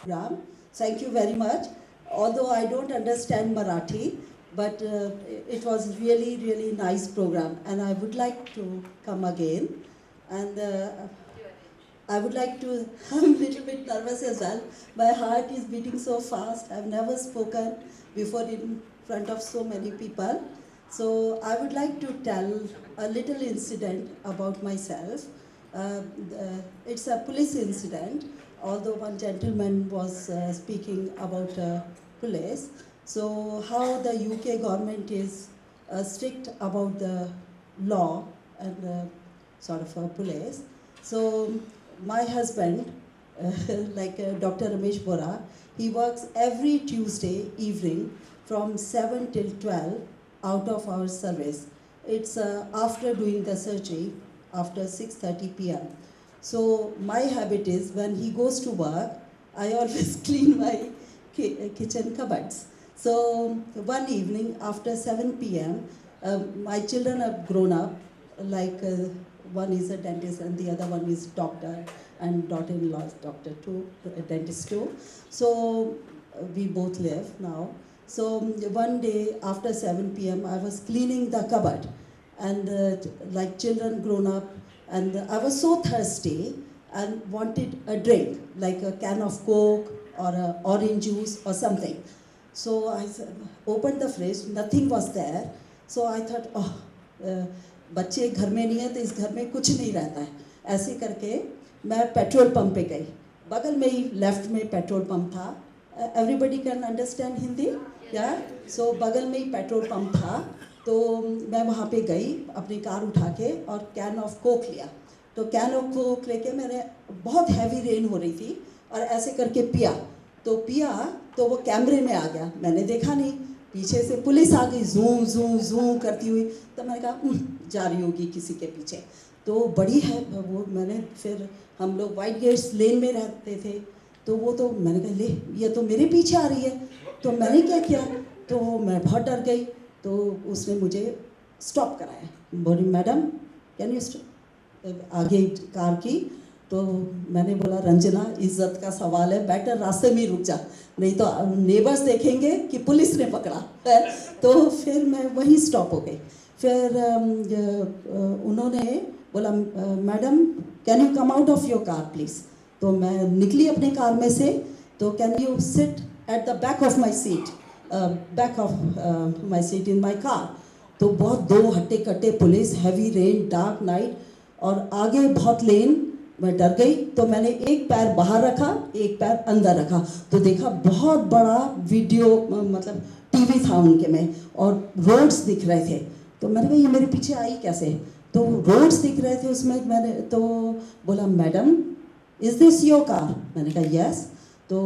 Ram, thank you very much. Although I don't understand Marathi, but it was really nice program, and I would like to come again. And I would like to. I'm a little bit nervous as well. My heart is beating so fast. I've never spoken before in front of so many people. So I would like to tell a little incident about myself. It's a police incident, although one gentleman was speaking about police. So how the UK government is strict about the law and sort of police. So my husband, like Dr. Ramesh Bora, he works every Tuesday evening from 7 till 12 out of our service. It's after doing the surgery, after 6:30 p.m. So my habit is when he goes to work, I always clean my kitchen cupboards. So one evening after 7 p.m., my children have grown up, like one is a dentist and the other one is doctor, and daughter-in-law is doctor too, a dentist too. So we both live now. So one day after 7 p.m. I was cleaning the cupboard, and like children grown up, and I was so thirsty and wanted a drink, like a can of Coke or a orange juice or something. So I opened the fridge, nothing was there. So I thought, oh, बच्चे घर में नहीं है तो इस घर में कुछ नहीं रहता है. ऐसे करके मैं पेट्रोल पंप पे गई. बगल में ही लेफ्ट में पेट्रोल पंप था. Everybody can understand Hindi? Yeah? So बगल में ही पेट्रोल पंप था. तो मैं वहाँ पे गई, अपनी कार उठा के और कैन ऑफ कोक लिया. तो कैन ऑफ कोक लेके मैंने, बहुत हैवी रेन हो रही थी, और ऐसे करके पिया. तो वो कैमरे में आ गया. मैंने देखा नहीं, पीछे से पुलिस आ गई जूं करती हुई. तो मैंने कहा जा रही होगी किसी के पीछे. तो बड़ी है वो. मैंने फिर, हम लोग वाइट गेट्स लेन में रहते थे, तो वो तो मैंने कहा ले ये तो मेरे पीछे आ रही है. तो मैंने क्या किया, तो मैं बहुत डर गई. तो उसने मुझे स्टॉप कराया. बोली मैडम कैन यू स्टॉप, आगे कार की. तो मैंने बोला रंजना इज्जत का सवाल है, बेटर रास्ते में ही रुक जा, नहीं तो नेबर्स देखेंगे कि पुलिस ने पकड़ा है. तो फिर मैं वहीं स्टॉप हो गई. फिर उन्होंने बोला madam can you come out of your car please. तो मैं निकली अपने कार में से. तो can you sit at the back of my seat, back of my seat in my car. तो बहुत दो हट्टे कट्टे police, heavy rain, dark Knight, और आगे बहुत लेन. मैं डर गई. तो मैंने एक पैर बाहर रखा, एक पैर अंदर रखा. तो देखा बहुत बड़ा वीडियो, मतलब टीवी था उनके में, और रोड्स दिख रहे थे. तो मैंने कहा ये मेरे पीछे आई कैसे. तो रोड्स दिख रहे थे उसमें. मैंने तो बोला madam is this your car. मैंने कहा यस. तो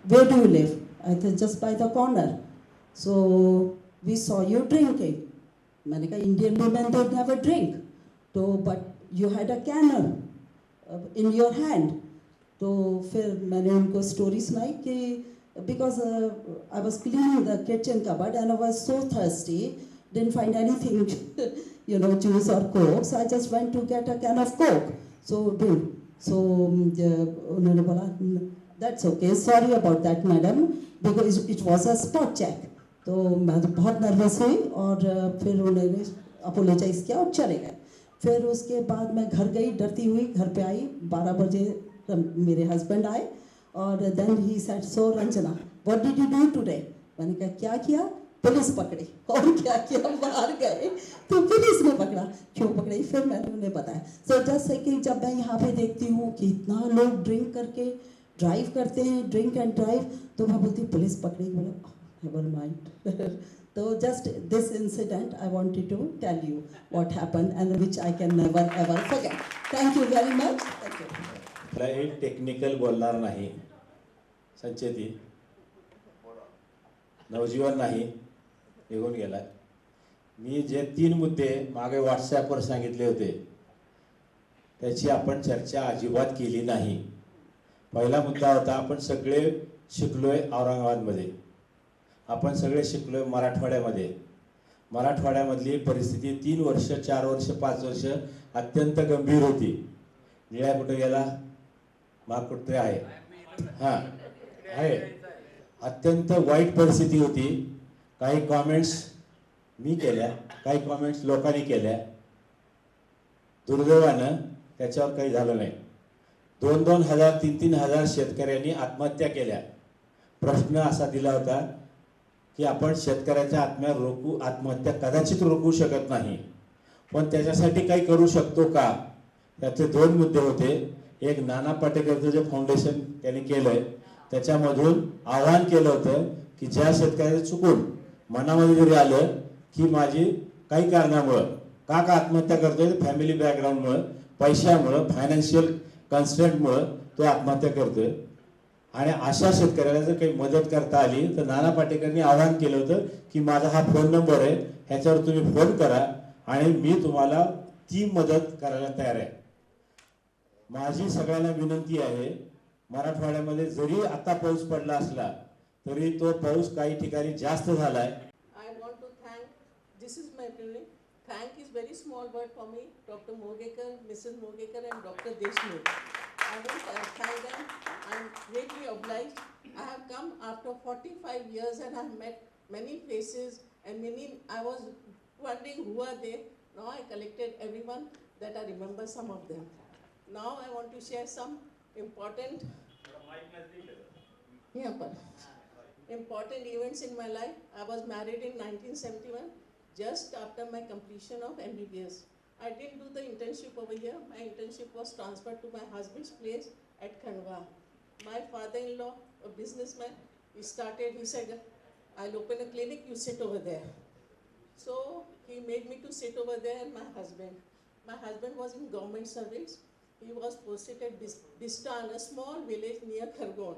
where do you live. I think just by the corner. So we saw you drinking. मैंने कहा Indian women they never drink. तो but you had a can in your hand. तो फिर मैंने उनको स्टोरी सुनाई कि because I was cleaning the kitchen cupboard and I was so thirsty, didn't find anything, juice or Coke. So I just went to get a can of Coke. So उन्होंने बोला that's okay, sorry about that madam, because it was a spot check. तो मैं तो बहुत nervous हुई, और फिर उन्होंने अपोलोजाइज किया और चले गए. फिर उसके बाद मैं घर गई डरती हुई. घर पे आई 12 बजे, मेरे हस्बैंड आए, और then he said so Ranjana what did you do today. मैंने कहा क्या किया. पुलिस पकड़ी. और क्या किया, बाहर गए तो पुलिस ने पकड़ा. क्यों पकड़ी, फिर मैंने उन्हें बताया. सो जस्ट है कि जब मैं यहाँ पे देखती हूँ कि इतना लोग ड्रिंक करके ड्राइव करते हैं, ड्रिंक एंड ड्राइव, तो मैं बोलती पुलिस पकड़ी. बोला नेवर माइंड. तो just this incident I wanted to tell you what happened and which I can never ever forget. Thank you very much. Thank you. मला एक टेक्निकल बोलणार नाही. संचेती नवजीवन नाही, निघून गेला. मी जे 3 मुद्दे मागे व्हॉट्सॲपवर सांगितले होते त्याची आपण चर्चा अजिबात केली नाही. पहिला मुद्दा होता आपण सगळे शिकलोय औरंगाबादमध्ये, आपण सगळे शिकलोय मराठवाड्यामध्ये. मराठवाड्यामधली परिस्थिती 3 वर्ष 4 वर्ष 5 वर्ष अत्यंत गंभीर होती. निळ्या कुठे गेला, माग कुठे आहे. हां आहे. अत्यंत वाईट परिस्थिती होती. काही कॉमेंट्स मी केल्या, काही कॉमेंट्स लोकांनी केल्या. दुर्दैवानं त्याच्यावर काही झालं नाही. 2-2 हजार 3-3 हजार शेतकऱ्यांनी आत्महत्या केल्या. प्रश्न असा दिला होता की आपण शेतकऱ्याच्या आत्महत्या कदाचित रोखू शकत नाही, पण त्याच्यासाठी काही करू शकतो का. त्याचे 2 मुद्दे होते. एक, नाना पाटेकरचं जे फाउंडेशन त्यांनी केलंय त्याच्यामधून आवाहन केलं होतं की ज्या शेतकऱ्याचं चुकून मनामध्ये जरी आलं की माझी काही कारणामुळं का आत्महत्या करतोय, फॅमिली बॅकग्राऊंडमुळं, पैशामुळं, फायनान्शियल कन्स्ट्रेंटमुळं तो आत्महत्या करतोय, आणि अशा शेतकऱ्याला जर काही मदत करता आली तर नाना पाटेकरांनी आवाहन केलं होतं की माझा हा फोन नंबर आहे, ह्याच्यावर तुम्ही फोन करा आणि मी तुम्हाला ती मदत करायला तयार आहे. माझी सगळ्यांना विनंती आहे, मराठवाड्यामध्ये जरी आता पाऊस पडला असला तरी तो पाऊस काही ठिकाणी जास्त झालाय. I want to thank, this is my feeling, thank is very small word for me, Dr. Mogekar, Mrs. Mogekar and Dr. Deshmukh. I want to thank them. I'm greatly obliged. I have come after 45 years and I've met many faces and I was wondering who are they. Now I collected everyone that I remember some of them. Now I want to share some important events in my life. I was married in 1971, just after my completion of MBBS. I didn't do the internship over here. My internship was transferred to my husband's place at Khandwa. My father-in-law, a businessman, he said, I'll open a clinic, you sit over there. So he made me to sit over there and my husband was in government service. He was posted at Bistan, a small village near Khargon.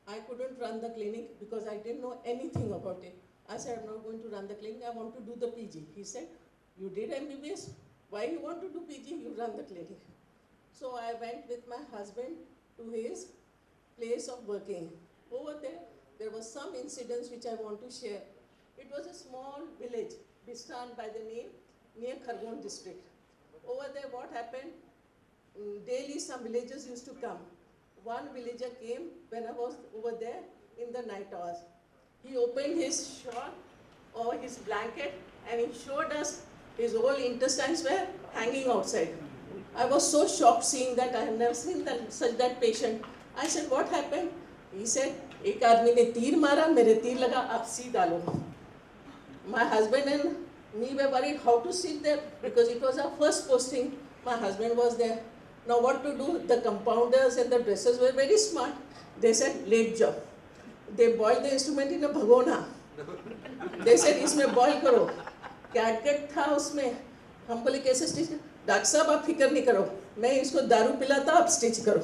I couldn't run the clinic because I didn't know anything about it. I said, I'm not going to run the clinic, I want to do the PG. He said, you did MBBS, why you want to do PG? You run the clinic. So I went with my husband to his place of working. Over there were some incidents which I want to share. It was a small village, Bistan by the name, near Khargon district. Over there what happened, daily some villagers used to come. One villager came when I was over there in the night hours. He opened his shawl or his blanket and he showed us his whole intestines were hanging outside. I was so shocked seeing that. I have never seen such that patient. I said, what happened? He said, एक आदमी ने तीर मारा, मेरे तीर लगा, आप C डालो. My husband and me were worried how to sit there because it was our first posting. My husband was there. Now what to do? The compounders and the dressers were very smart. They said, late job. They boiled the instrument in a bhagona. They said, इसमें boil करो. Catgut था उसमें. हम बोले कैसे stitch? Doctor साहब आप फिक्र नहीं करो. मैं इसको दारू पिलाता आप स्टिच करो.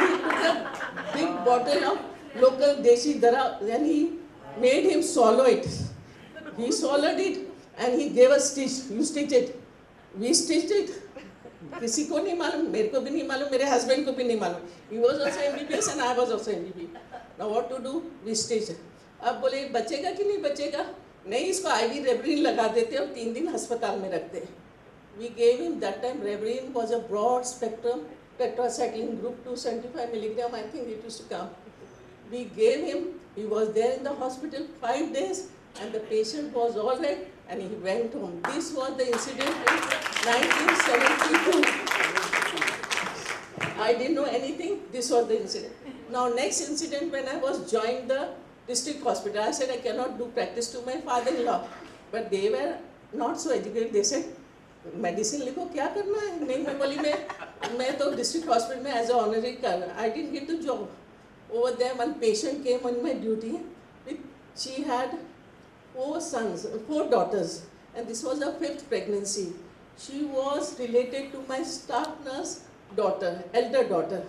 He took a big bottle of local deshi dara and he made him swallow it. He swallowed it and he gave a stitch. You stitch it. We stitched it. किसी को नहीं मालूम, मेरे को भी नहीं मालूम, मेरे हस्बैंड को भी नहीं मालूम. He was also MBBS and I was also MBBS. Now what to do? We stitched it. अब बोले बचेगा कि नहीं बचेगा? नहीं, इसको IV रेबरिन लगा देते और 3 दिन अस्पताल में रखते. We gave him that time. Reverin was a broad spectrum tetracycline group 2 75 milligram. I think it used to come. We gave him. He was there in the hospital 5 days, and the patient was all right, and he went home. This was the incident in 1972. I didn't know anything. This was the incident. Now, next incident when I was joined the district hospital, I said I cannot do practice to my father-in-law, but they were not so educated. They said, medicine लिखो क्या करना है. नहीं, मैं बोली मैं तो district hospital में एज ए ऑनरी कर. I didn't get the job. Over there one patient came on my duty. She had 4 daughters and this was her 5th pregnancy. She was related to my staff nurse daughter, elder daughter.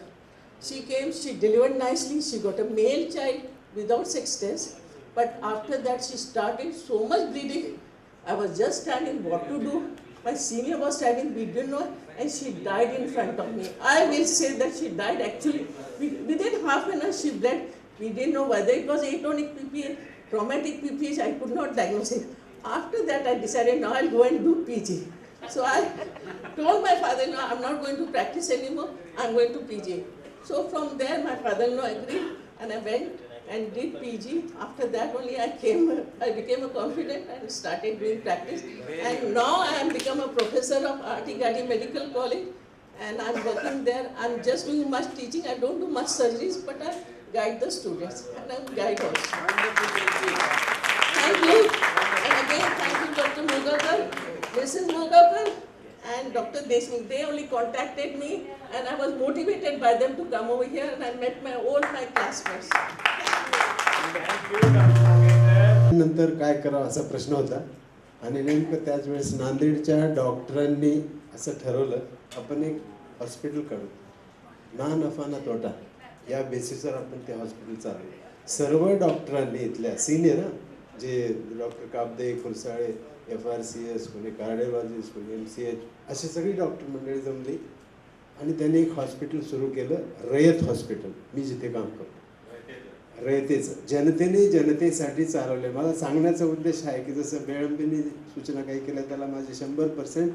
She came, she delivered nicely, she got a male child without sex test, but after that she started so much bleeding. I was just standing, what to do? My senior was standing, we didn't know, and she died in front of me. I will say that she died actually. Within half an hour she bled. We didn't know whether it was atonic PPH, traumatic PPH, I could not diagnose it. After that I decided now I'll go and do PG. So I told my father, no, I'm not going to practice anymore, I'm going to PG. So from there my father-in-law agreed and I went and did PG. After that only I became a confident and started doing practice. And now I am become a professor of RT Gadi Medical College and I'm working there. I'm just doing much teaching. I don't do much surgeries, but I guide the students and I guide also. Thank you. And again, thank you, Dr. Mulgaonkar, Mrs. Mulgaonkar, and Dr. Deshmukh. They only contacted me and I was motivated by them to come over here and I met my classmates. नंतर काय करावं असा प्रश्न होता आणि नेमकं त्याच वेळेस नांदेडच्या डॉक्टरांनी असं ठरवलं आपण एक हॉस्पिटल काढू, ना नफा ना तोटा या बेसिसवर आपण ते हॉस्पिटल चालू. सर्व डॉक्टरांनी इथल्या सिनियर जे डॉक्टर काबदे, खुरसाळे, FRCS, कोणी कार्डिओलॉजिस्ट, कोणी MCH, अशी सगळी डॉक्टर मंडळी जमली आणि त्यांनी एक हॉस्पिटल सुरू केलं, रयत हॉस्पिटल. मी जिथे काम करतो रयतेचं, जनतेसाठी चालवले. मला सांगण्याचा उद्देश आहे की जसं बेळंबींनी सूचना काही केल्या त्याला माझे 100%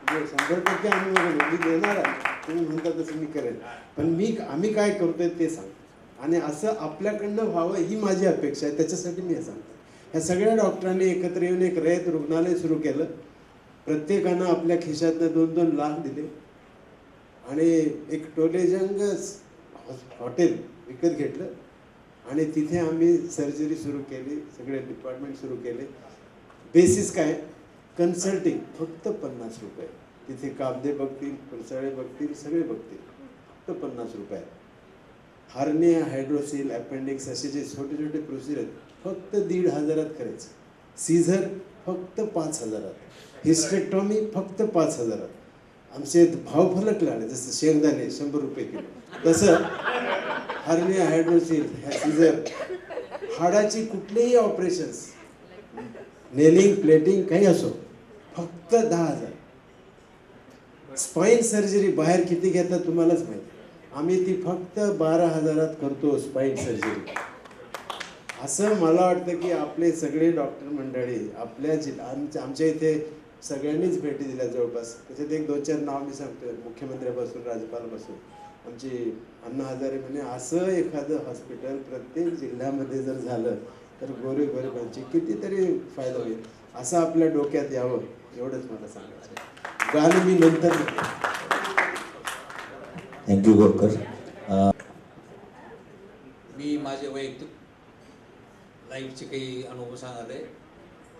100% अनुभव मी देणार आहे. तुम्ही म्हणता तसं मी करेन, पण आम्ही काय करतोय ते सांग आणि असं आपल्याकडनं व्हावं ही माझी अपेक्षा आहे. त्याच्यासाठी मी हे सांगतो. ह्या सगळ्या डॉक्टरांनी एकत्र येऊन एक रयत रुग्णालय सुरू केलं. प्रत्येकानं आपल्या खिशातनं 2-2 लाख दिले आणि एक टोलेजंग हॉटेल विकत घेतलं आणि तिथे आम्ही सर्जरी सुरू केली, सगळे डिपार्टमेंट सुरू केले. बेसिस काय, कन्सल्टिंग फक्त 50 रुपये. तिथे काबदे बघतील, खुरसाळे बघतील, सगळे बघतील, फक्त 50 रुपये. हार्निया, हायड्रोसिल, अपेंडिक्स असे जे छोटे छोटे प्रोसिजर आहेत फक्त 1,500 करायचं. सीझर फक्त 5,000. हिस्टेक्टॉमी फक्त 5,000. आमचे भाव फलक लागले, जसं शेंगदाणे 100 रुपये किलो, तसं हार्निया, हायड्रोसिल, सीझर, हाडाची कुठलेही ऑपरेशन्स, नेलिंग, प्लेटिंग काही असो, फक्त 10,000. स्पाईन सर्जरी बाहेर किती घेतात तुम्हालाच माहिती, आम्ही ती फक्त 12,000 करतो स्पाईन सर्जरी. असं मला वाटतं की आपले सगळे डॉक्टर मंडळी आपल्या आमच्या इथे सगळ्यांनीच भेटी दिल्या जवळपास. त्याच्यात 1-2-4 नाव मी सांगतो, मुख्यमंत्र्यापासून राज्यपालापासून. आमची अण्णा हजारे म्हणे असं एखादं हॉस्पिटल प्रत्येक जिल्ह्यामध्ये जर झालं तर गोरगरिबांची कितीतरी फायदा होईल. असं आपल्या डोक्यात यावं एवढंच मला सांगायचं. गाणं मी नंतर. थँक्यू गोरकर. मी माझे वैयक्तिक लाईफचे काही अनुभव सांगणार आहे.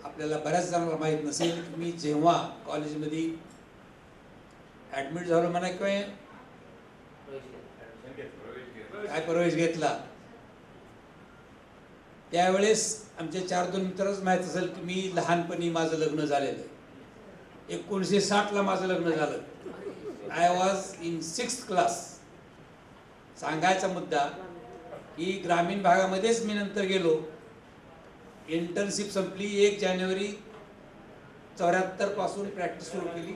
आपल्याला बऱ्याच जणांना माहीत नसेल की मी जेव्हा कॉलेजमध्ये ॲडमिट झालो म्हणा किंवा काय प्रवेश घेतला त्यावेळेस आमच्या 4-2 मित्रच माहीत असेल की मी लहानपणी माझं लग्न झालेलं आहे. 1960ला माझं लग्न झालं. I was in 6th class. सांगायचा मुद्दा की ग्रामीण भागामध्येच मी नंतर गेलो. इंटर्नशिप संपली. 1 जानेवारी 74 पासून प्रॅक्टिस सुरू केली.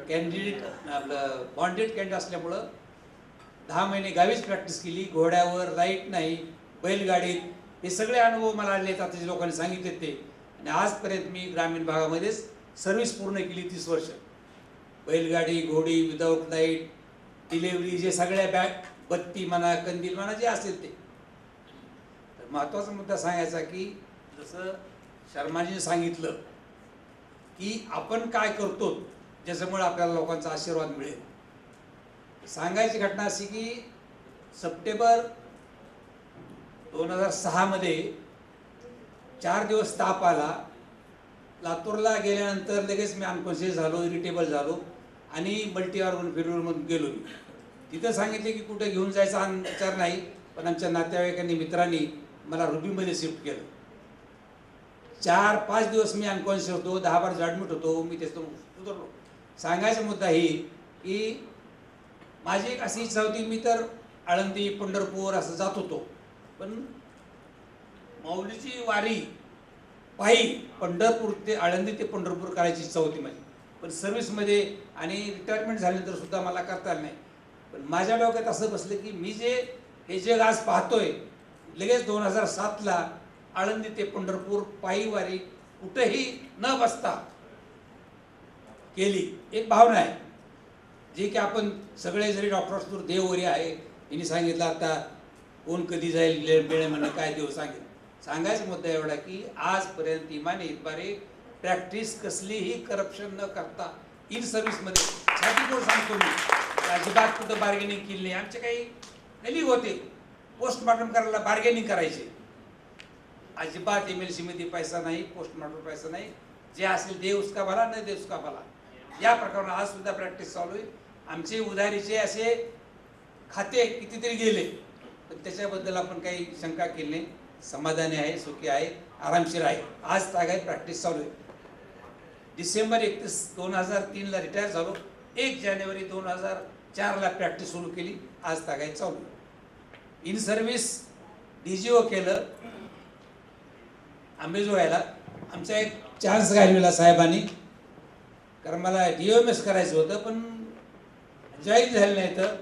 कॅन्डिडेट आपलं बॉन्डेड कॅन्ड असल्यामुळं 10 महिने गावीच प्रॅक्टिस केली. घोड्यावर, लाईट नाही, बैलगाडीत, हे सगळे अनुभव मला आले आहेत. आता जे लोकांनी सांगितले ते. आणि आजपर्यंत मी ग्रामीण भागामध्येच सर्व्हिस पूर्ण केली 30 वर्ष. बैलगाडी, घोडी, विदाऊट लाईट, डिलेवरी, जे सगळ्या बॅग, बत्ती म्हणा, कंदील म्हणा, जे असेल ते. तर महत्त्वाचा मुद्दा सांगायचा की जसं शर्माजीने सांगितलं की आपण काय करतो ज्याच्यामुळे आपल्याला लोकांचा आशीर्वाद मिळेल. सांगायची घटना अशी की सप्टेंबर 2006 मध्ये 4 दिवस ताप आला. लातूरला गेल्यानंतर लगेच मी अनकॉन्शियस झालो, इरिटेबल झालो आणि मल्टी ऑर्गन फेल्युअरमधून गेलो. मी तिथं सांगितले की कुठे घेऊन जायचा विचार नाही, पण आमच्या नातेवाईकांनी, मित्रांनी मला रुबीमध्ये शिफ्ट केलं. 4-5 दिवस मी अनकॉन्शियस होतो, 10-12 ॲडमिट होतो. मी त्याच्यातून उतरलो. सांगायचा मुद्दा ही की माझी एक अशी इच्छा होती, मी तर आळंदी, पंढरपूर असं जात होतो, पण माऊलीची वारी पायी पंढरपूर ते आळंदी ते पंढरपूर करायची इच्छा होती माझी. पण सर्व्हिसमध्ये आणि रिटायरमेंट झाल्यानंतर सुद्धा मला करता आलं नाही. पण माझ्या डोक्यात असं बसलं की मी हे जग आज पाहतोय, लगेच 2007ला आळंदी ते पंढरपूर पायी वारी कुठेही न बसता केली. एक भावना आहे जी की आपण सगळे जरी डॉक्टर असतो, देववरी आहे, हिने सांगितलं आता कोण कधी जाईल वेळ म्हणणं काय देव सांगेल. सांगायचा मुद्दा एवढा की आजपर्यंत इमाने इतबारे प्रॅक्टिस कसलीही करप्शन न करता इन सर्व्हिसमध्ये छातीकोड सांगतो मी, अजिबात कुठं बार्गेनिंग केली नाही. आमचे काही कलिग होते पोस्टमॉर्टम करायला बार्गेनिंग करायचे, अजिबात MLC मध्ये पैसा नाही, पोस्टमॉर्टम पैसा नाही, जे असेल दे उसका भला नाही दे उसका भला. या प्रकारे आज सुद्धा प्रॅक्टिस चालू आहे. आमचे उधारीचे असे खाते कितीतरी गेले, पण त्याच्याबद्दल आपण काही शंका केली नाही. समाधानी आहे, सुखी आहे, आरामशीर आहे. आज तागायत प्रॅक्टिस चालू आहे. डिसेंबर 31, 2003 रिटायर झालो. 1 जानेवारी 2004 प्रॅक्टिस सुरू केली. आज तागायत चालू आहे. इन सर्व्हिस DGO केलं आंबेजोगाईला. आमचा एक चान्स घालविला साहेबांनी, कारण मला DOMS करायचं होतं पण जॉईन झालं नाही, तर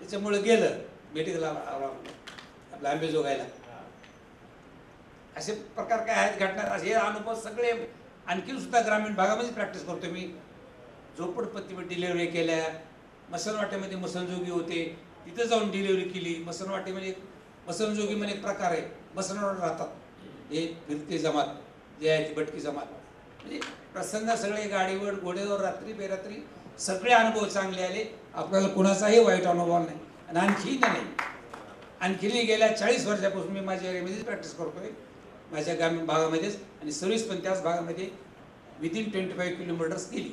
त्याच्यामुळे गेलं मेडिकल आपलं आंबेजोगाईला. असे प्रकार काय आहेत घडणार, हे अनुभव सगळे आणखी सुद्धा ग्रामीण भागामध्ये प्रॅक्टिस करतो मी. झोपडपट्टीमध्ये डिलिव्हरी केल्या, मसनवाट्यामध्ये मसनजोगी होते, तिथं जाऊन डिलिव्हरी केली. मसनवाटीमध्ये मसनजोगी म्हणजे एक प्रकार आहे, मसनवाट राहतात हे फिरते जमात जे आहे ती भटकी जमात. म्हणजे प्रसंग सगळे गाडीवर घोड्यावर रात्री बेरात्री सगळे अनुभव चांगले आले. आपल्याला कुणाचाही वाईट अनुभव नाही. आणि आणखीही गेल्या 40 वर्षापासून मी माझ्या एरियामध्येच प्रॅक्टिस करतोय, माझ्या ग्रामीण भागामध्येच. आणि सर्व्हिस पण त्याच भागामध्ये विदिन 25 किलोमीटर्स केली.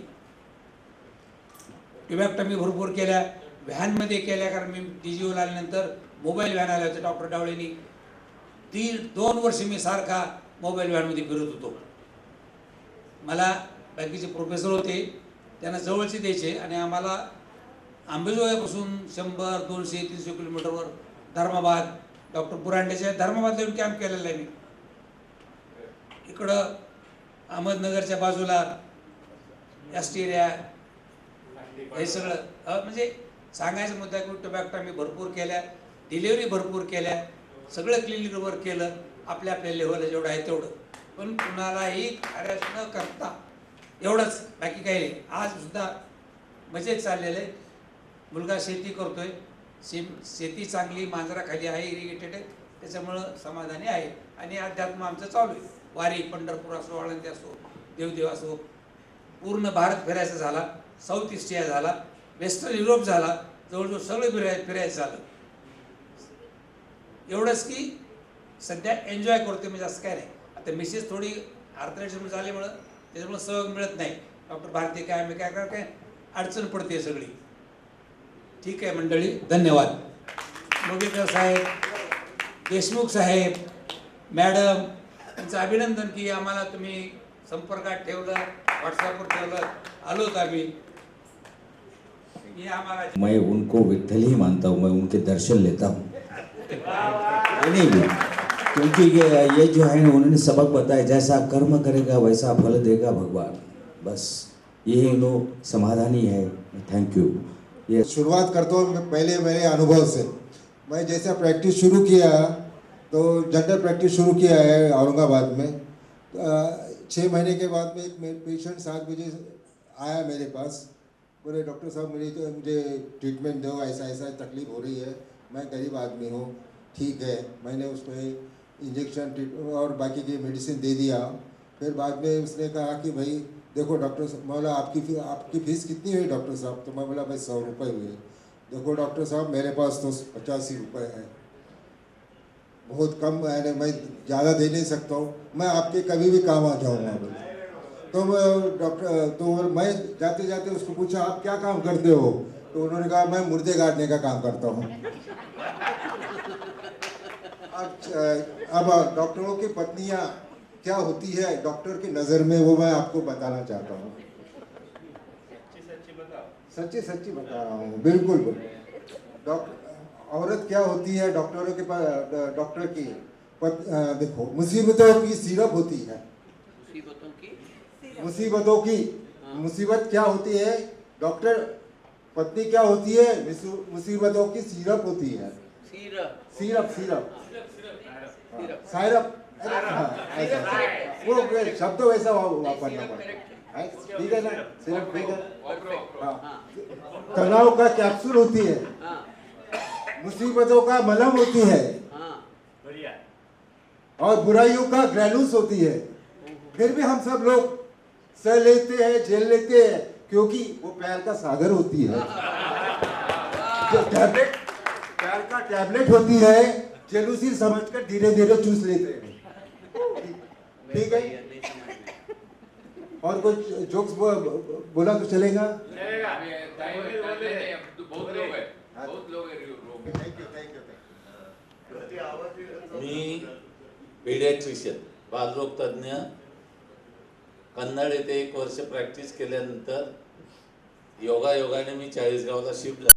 ट्युबॅक्टमी भरपूर केल्या, व्हॅनमध्ये केल्या, कारण मी DGOला आल्यानंतर मोबाईल व्हॅन आल्या होत्या डॉक्टर डावळेंनी. 2 वर्ष मी सारखा मोबाईल व्हॅनमध्ये फिरत होतो. मला बाकीचे प्रोफेसर होते, त्यांना जवळचे द्यायचे आणि आम्हाला आंबेजोगाईपासून 100, 200, 300 किलोमीटरवर धर्माबाद, डॉक्टर बुरांडेच्या धर्माबादला येऊन कॅम्प केलेला आहे मी. इकडं अहमदनगरच्या बाजूला एसटी एरिया हे सगळं म्हणजे सांगायचा मुद्दा की टोबॅक्टमी भरपूर केल्या, डिलिव्हरी भरपूर केल्या, सगळं क्लिनिकवर केलं आपल्या लेवलला जेवढं आहे तेवढं. पण कुणालाही हॅरॅस न करता एवढंच, बाकी काही नाही. आज सुद्धा मजेत चाललेलं आहे. मुलगा शेती करतोय, शेती चांगली मांजराखाली आहे, इरिगेटेड आहे, त्याच्यामुळं समाधानी आहे. आणि अध्यात्म आमचं चालू आहे. वारी पंढरपूर असो, आळंदी असो, देवदेव असो, पूर्ण भारत फिरायचा झाला, साऊथ एशिया झाला, वेस्टर्न युरोप झाला, जवळजवळ सगळं फिरायचं झालं. एवढंच की सध्या एन्जॉय करतोय, म्हणजे असं काय नाही. आता मिसेस थोडी आर्थरायटिस झाल्यामुळं त्याच्यामुळे सहयोग मिळत नाही. डॉक्टर भारती काय मी काय अडचण पडते सगळी. ठीक आहे मंडळी, धन्यवाद. मुगेकर साहेब, देशमुख साहेब, मॅडम, त्यांचं अभिनंदन की आम्हाला तुम्ही संपर्कात ठेवलं, व्हॉट्सअपवर ठेवलं, आलोत आम्ही. मैं उनको विठ्ठल ही मानता हूँ, मैं उनके दर्शन लेता हूँ नहीं भी, क्योंकि ये जो है ना उन्होंने सबक बताया, जैसा कर्म करेगा वैसा फल देगा भगवान. बस ये लोग समाधानी है. Thank you. ये शुरुआत करता हूँ पहले मेरे अनुभव से. मैं जैसा प्रैक्टिस शुरू किया तो जनरल प्रैक्टिस शुरू किया है औरंगाबाद में. 6 महीने के बाद में एक पेशेंट 7 बजे आया मेरे पास, बोले डॉक्टर साहब मुझे ट्रीटमेंट दो, ऐसा ऐसा तकलीफ़ हो रही है, मैं गरीब आदमी हूँ. ठीक है, मैंने उसमें इंजेक्शन और बाकी की मेडिसिन दे दिया. फिर बाद में उसने कहा कि भाई देखो डॉक्टर साहब, बोला आपकी फ़ीस कितनी हुई डॉक्टर साहब? तो मैं बोला भाई 100 रुपये हुए. देखो डॉक्टर साहब मेरे पास तो 85 रुपये हैं, बहुत कम है, मैं ज़्यादा दे नहीं सकता हूँ, मैं आपके कभी भी काम आ जाऊँगा. तो मैं जाते जाते उसको पूछा आप क्या काम करते हो? तो उन्होंने कहा मैं मुर्दे गाड़ने का काम करता हूँ. अब डॉक्टरों की पत्नियाँ क्या होती है डॉक्टर की नज़र में, वो मैं आपको बताना चाहता हूँ. सच्ची सच्ची बता रहा हूँ, बिल्कुल. औरत क्या होती है डॉक्टरों के पास, डॉक्टर की देखो मुसीबतों की सिरप होती है. मुसीबतों की मुसीबत क्या होती है? डॉक्टर पत्नी क्या होती है? मुसीबतों की सिरप होती है. सिरप सिरप सायरप, वो शब्द वैसा वापरना पड़ता है. ठीक है ना? सिरप ठीक है. हाँ, तनाव का कैप्सूल होती है. मुसीबतों का मलहम होती है और बुराइयों का ग्रैनुल्स होती है। फिर भी हम सब लोग सह लेते हैं, झेल लेते हैं, क्योंकि वो प्यार का सागर होती है। जो टैबलेट प्यार का टैबलेट होती है, जेलूसी समझकर धीरे धीरे चूस लेते हैं। ठीक है, और कुछ जोक्स बोला तो चलेगा? मी पेडियाट्रिशियन, बालरोग तज्ञ, कन्नड येथे 1 वर्ष प्रॅक्टिस केल्यानंतर योगायोगाने मी 40 गावला शिफ्ट झालो.